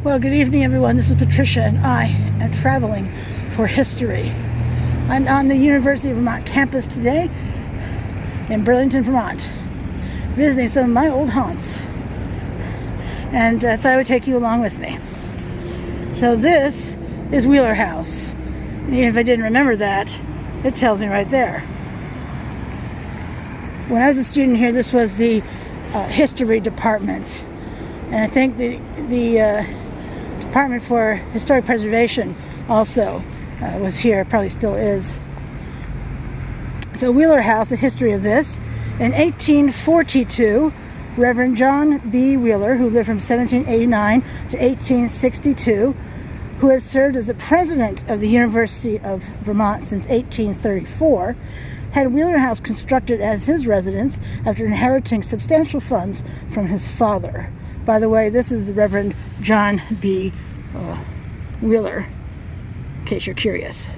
Well, good evening, everyone. This is Patricia, and I am traveling for history. I'm on the University of Vermont campus today in Burlington, Vermont, visiting some of my old haunts, and I thought I would take you along with me. So this is Wheeler House. And even if I didn't remember that, it tells me right there. When I was a student here, this was the history department, and I think the Department for Historic Preservation also was here, probably still is. So Wheeler House, the history of this. In 1842, Reverend John B. Wheeler, who lived from 1789 to 1862, who had served as the president of the University of Vermont since 1834, had Wheeler House constructed as his residence after inheriting substantial funds from his father. By the way, this is the Reverend John B. Wheeler, in case you're curious.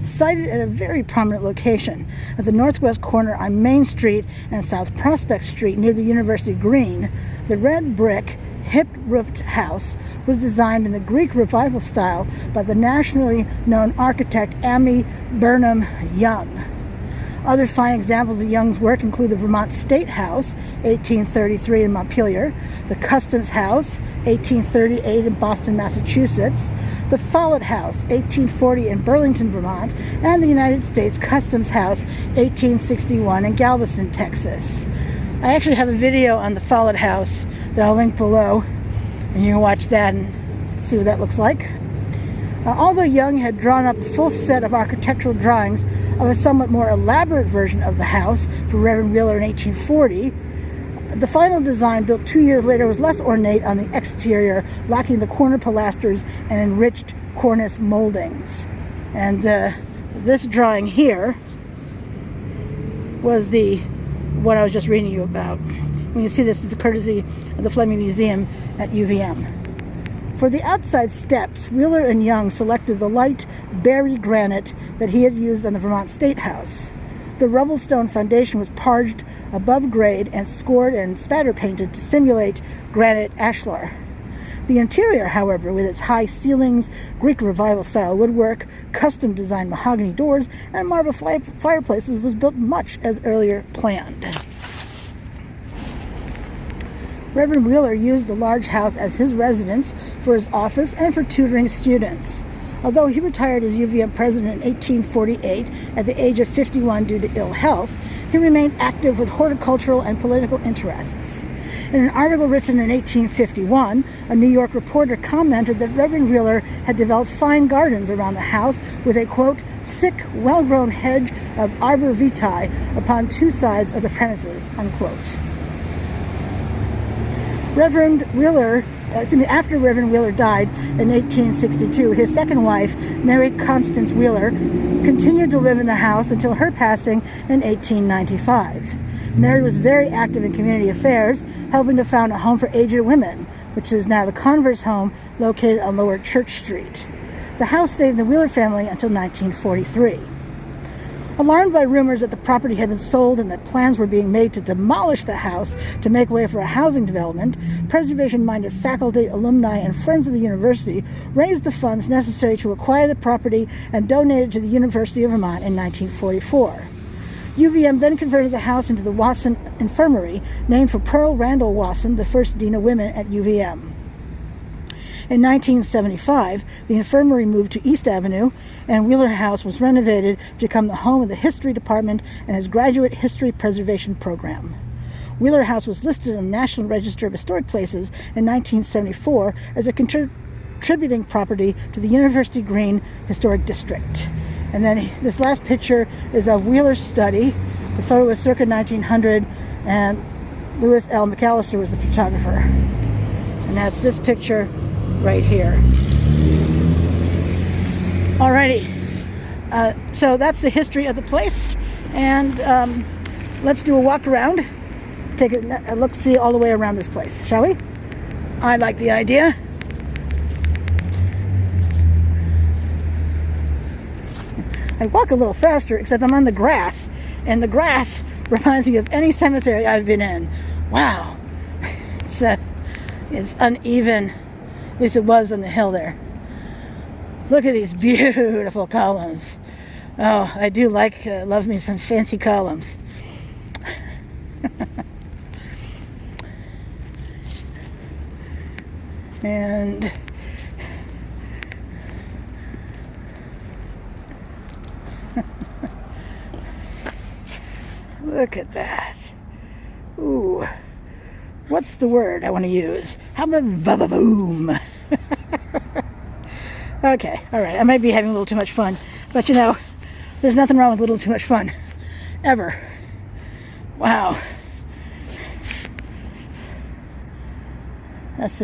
Sited at a very prominent location at the northwest corner on Main Street and South Prospect Street near the University Green, the red brick, hip-roofed house was designed in the Greek Revival style by the nationally known architect Ammi Burnham Young. Other fine examples of Young's work include the Vermont State House, 1833 in Montpelier, the Customs House, 1838 in Boston, Massachusetts, the Follett House, 1840 in Burlington, Vermont, and the United States Customs House, 1861 in Galveston, Texas. I actually have a video on the Follett House that I'll link below, and you can watch that and see what that looks like. Although Young had drawn up a full set of architectural drawings of a somewhat more elaborate version of the house for Reverend Wheeler in 1840, the final design, built 2 years later, was less ornate on the exterior, lacking the corner pilasters and enriched cornice moldings. And this drawing here was the one I was just reading you about. When you see this, it's courtesy of the Fleming Museum at UVM. For the outside steps, Wheeler and Young selected the light berry granite that he had used on the Vermont State House. The rubble stone foundation was parged above grade and scored and spatter painted to simulate granite ashlar. The interior, however, with its high ceilings, Greek Revival style woodwork, custom designed mahogany doors, and marble fireplaces, was built much as earlier planned. Reverend Wheeler used the large house as his residence for his office and for tutoring students. Although he retired as UVM president in 1848 at the age of 51 due to ill health, he remained active with horticultural and political interests. In an article written in 1851, a New York reporter commented that Reverend Wheeler had developed fine gardens around the house with a, quote, thick, well-grown hedge of arbor vitae upon two sides of the premises, unquote. After Reverend Wheeler died in 1862, his second wife, Mary Constance Wheeler, continued to live in the house until her passing in 1895. Mary was very active in community affairs, helping to found a home for aged women, which is now the Converse Home, located on Lower Church Street. The house stayed in the Wheeler family until 1943. Alarmed by rumors that the property had been sold and that plans were being made to demolish the house to make way for a housing development, preservation-minded faculty, alumni, and friends of the university raised the funds necessary to acquire the property and donate it to the University of Vermont in 1944. UVM then converted the house into the Wasson Infirmary, named for Pearl Randall Wasson, the first dean of women at UVM. In 1975, the infirmary moved to East Avenue, and Wheeler House was renovated to become the home of the History Department and its Graduate History Preservation Program. Wheeler House was listed on the National Register of Historic Places in 1974 as a contributing property to the University Green Historic District. And then this last picture is of Wheeler's study. The photo was circa 1900, and Lewis L. McAllister was the photographer. And that's this picture right here. Alrighty, so that's the history of the place, and let's do a walk around, take a look-see all the way around this place, shall we? I like the idea. I walk a little faster, except I'm on the grass, and the grass reminds me of any cemetery I've been in. Wow, it's is uneven. At least it was on the hill there. Look at these beautiful columns. Oh, I do like, love me some fancy columns. And look at that. Ooh. What's the word I want to use? How about va-va-boom? Okay, all right. I might be having a little too much fun, but you know, there's nothing wrong with a little too much fun, ever. Wow. Let's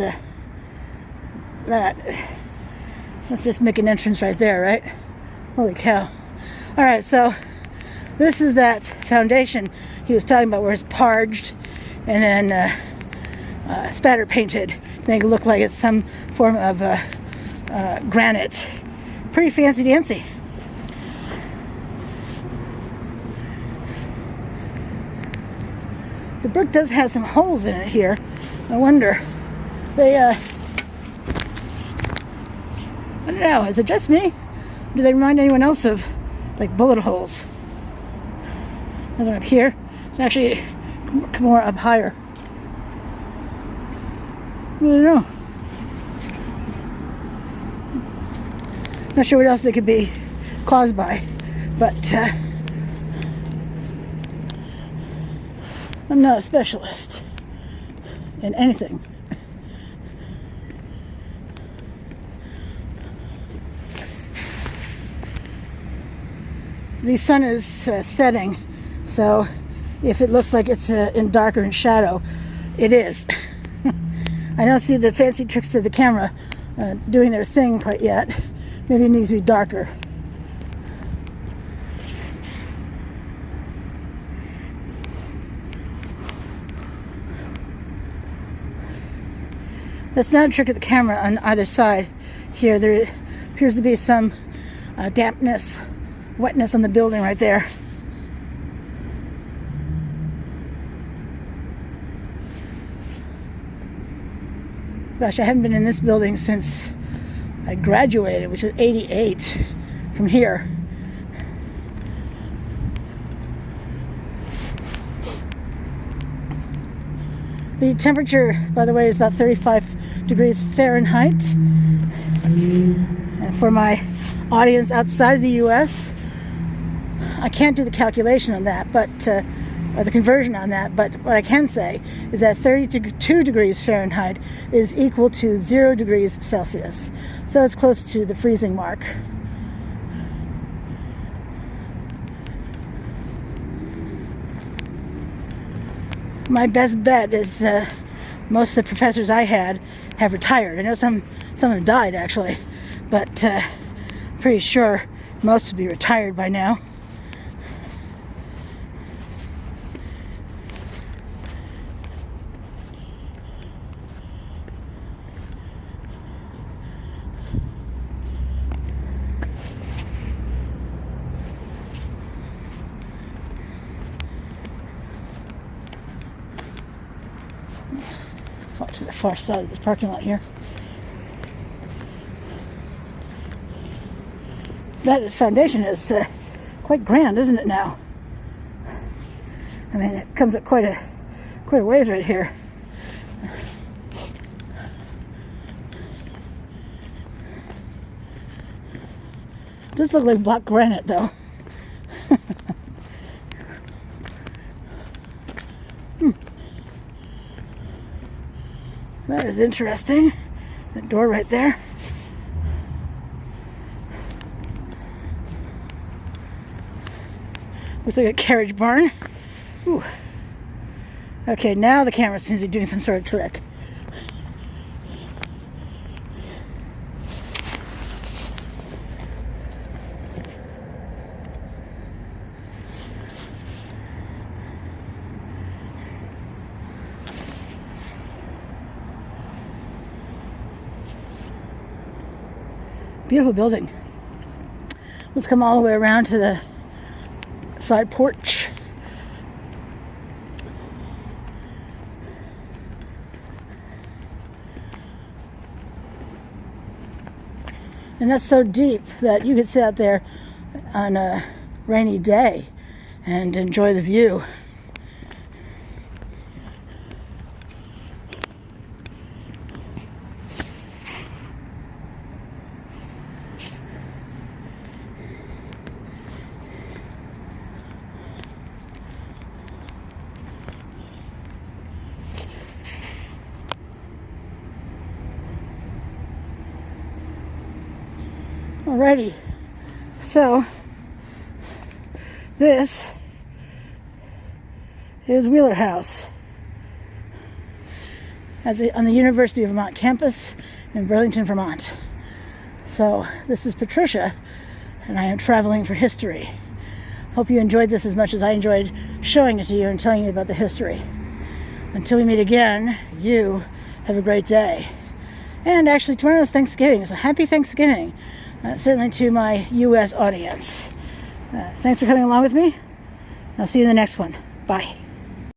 just make an entrance right there, right? Holy cow. All right, so this is that foundation he was talking about where it's parged and then spatter painted to make it look like it's some form of granite. Pretty fancy dancy. The brick does have some holes in it here. I wonder, I don't know, is it just me? Do they remind anyone else of like bullet holes? Another one up here. It's actually more up higher. I don't know. Not sure what else they could be caused by, but I'm not a specialist in anything. The sun is setting, so if it looks like it's in darker in shadow, it is. I don't see the fancy tricks of the camera doing their thing quite yet. Maybe it needs to be darker. That's not a trick of the camera on either side. Here, there appears to be some dampness, wetness on the building right there. Gosh, I haven't been in this building since I graduated, which was '88 from here. The temperature, by the way, is about 35 degrees Fahrenheit. And for my audience outside of the US, I can't do the calculation on that, but or the conversion on that, but what I can say is that 32 degrees Fahrenheit is equal to 0 degrees Celsius. So it's close to the freezing mark. My best bet is most of the professors I had have retired. I know some of them died actually, but pretty sure most would be retired by now. To the far side of this parking lot here. That foundation is quite grand, isn't it now? I mean, it comes up quite a ways right here. It does look like black granite, though. That is interesting. That door right there. Looks like a carriage barn. Ooh. Okay, now the camera seems to be doing some sort of trick. Beautiful building. Let's come all the way around to the side porch. And that's so deep that you could sit out there on a rainy day and enjoy the view. Alrighty, so this is Wheeler House on the University of Vermont campus in Burlington, Vermont. So this is Patricia, and I am traveling for history. Hope you enjoyed this as much as I enjoyed showing it to you and telling you about the history. Until we meet again, you have a great day. And actually, tomorrow's Thanksgiving, so happy Thanksgiving. Certainly to my U.S. audience. Thanks for coming along with me. I'll see you in the next one. Bye.